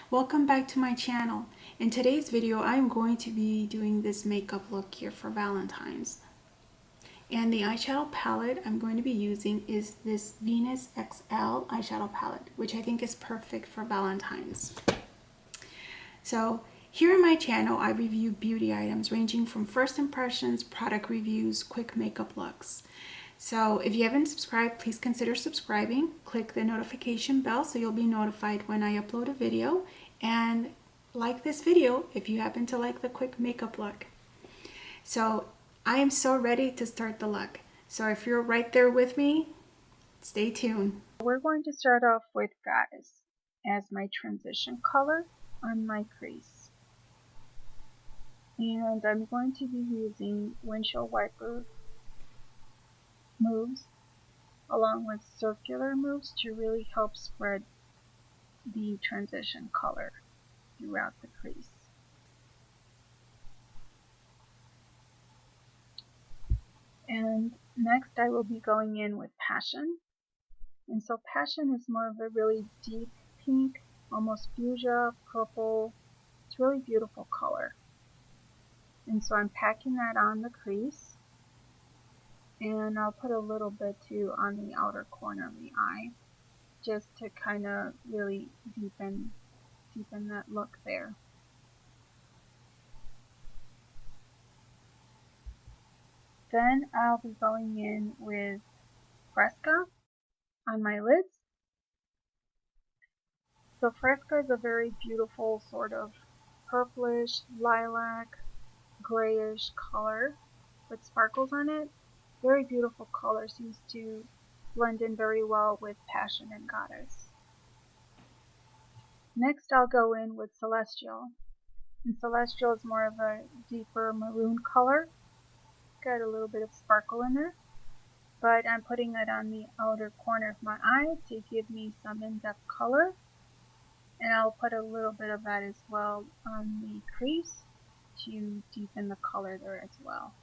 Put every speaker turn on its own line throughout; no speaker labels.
Welcome back to my channel. In today's video, I'm going to be doing this makeup look here for Valentine's. And the eyeshadow palette I'm going to be using is this Venus XL eyeshadow palette, which I think is perfect for Valentine's. So here on my channel, I review beauty items ranging from first impressions, product reviews, quick makeup looks. So if you haven't subscribed, please consider subscribing. Click the notification bell so you'll be notified when I upload a video, and like this video if you happen to like the quick makeup look. So I am so ready to start the look. So if you're right there with me, stay tuned.
We're going to start off with Goddess as my transition color on my crease. And I'm going to be using windshield wiper moves along with circular moves to really help spread the transition color throughout the crease. And next I will be going in with Passion. And so Passion is more of a really deep pink, almost fuchsia, purple. It's really beautiful color. And so I'm packing that on the crease. And I'll put a little bit too on the outer corner of the eye, just to kind of really deepen that look there. Then I'll be going in with Fresca on my lids. So Fresca is a very beautiful sort of purplish, lilac, grayish color with sparkles on it. Very beautiful color, seems to blend in very well with Passion and Goddess. Next I'll go in with Celestial. And Celestial is more of a deeper maroon color. Got a little bit of sparkle in there. But I'm putting it on the outer corner of my eye to give me some in-depth color. And I'll put a little bit of that as well on the crease to deepen the color there as well.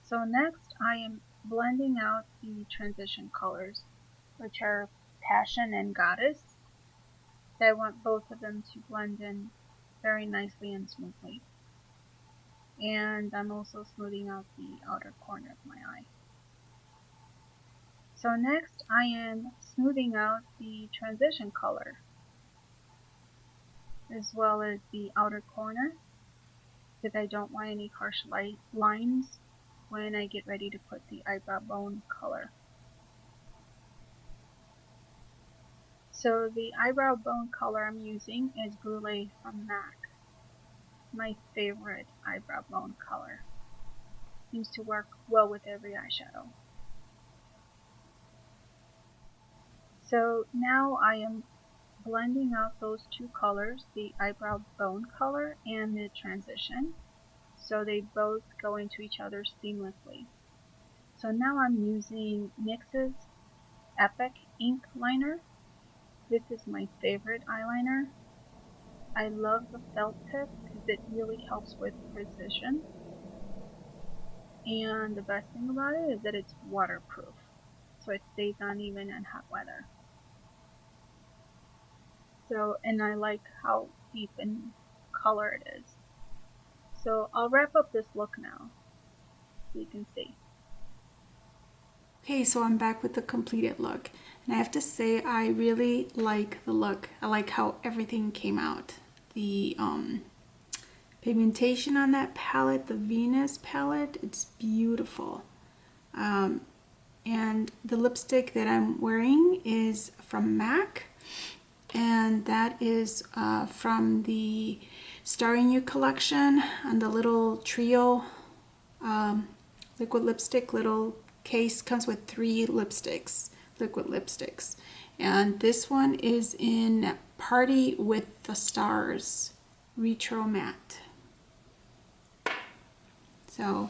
So next I am blending out the transition colors, which are Passion and Goddess. I want both of them to blend in very nicely and smoothly. And I'm also smoothing out the outer corner of my eye. So next I am smoothing out the transition color, as well as the outer corner, because I don't want any harsh lines when I get ready to put the eyebrow bone color. So the eyebrow bone color I'm using is Brulee from MAC. My favorite eyebrow bone color. Seems to work well with every eyeshadow. So now I am blending out those two colors, the eyebrow bone color and the transition, so they both go into each other seamlessly. So now I'm using NYX's Epic Ink Liner. This is my favorite eyeliner. I love the felt tip because it really helps with precision. And the best thing about it is that it's waterproof, so it stays on even in hot weather. So, and I like how deep in color it is. So I'll wrap up this look now so you can see.
Okay, so I'm back with the completed look. And I have to say, I really like the look. I like how everything came out. The pigmentation on that palette, the Venus palette, it's beautiful. And the lipstick that I'm wearing is from MAC. And that is from the Starring You collection, and the little trio liquid lipstick little case comes with 3 lipsticks, liquid lipsticks. And this one is in Party with the Stars Retro Matte. So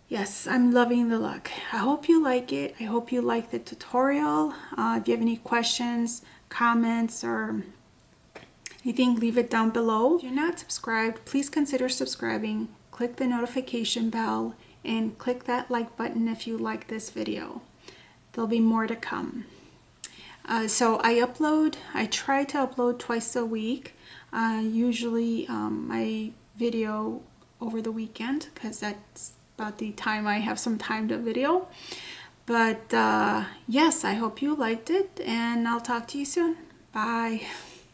yes, I'm loving the look. I hope you like it. I hope you like the tutorial. If you have any questions, comments, or anything, leave it down below. If you're not subscribed, please consider subscribing. Click the notification bell and click that like button if you like this video. There'll be more to come. So I try to upload twice a week, usually my video over the weekend, because that's about the time I have some time to video. But yes, I hope you liked it, and I'll talk to you soon. Bye.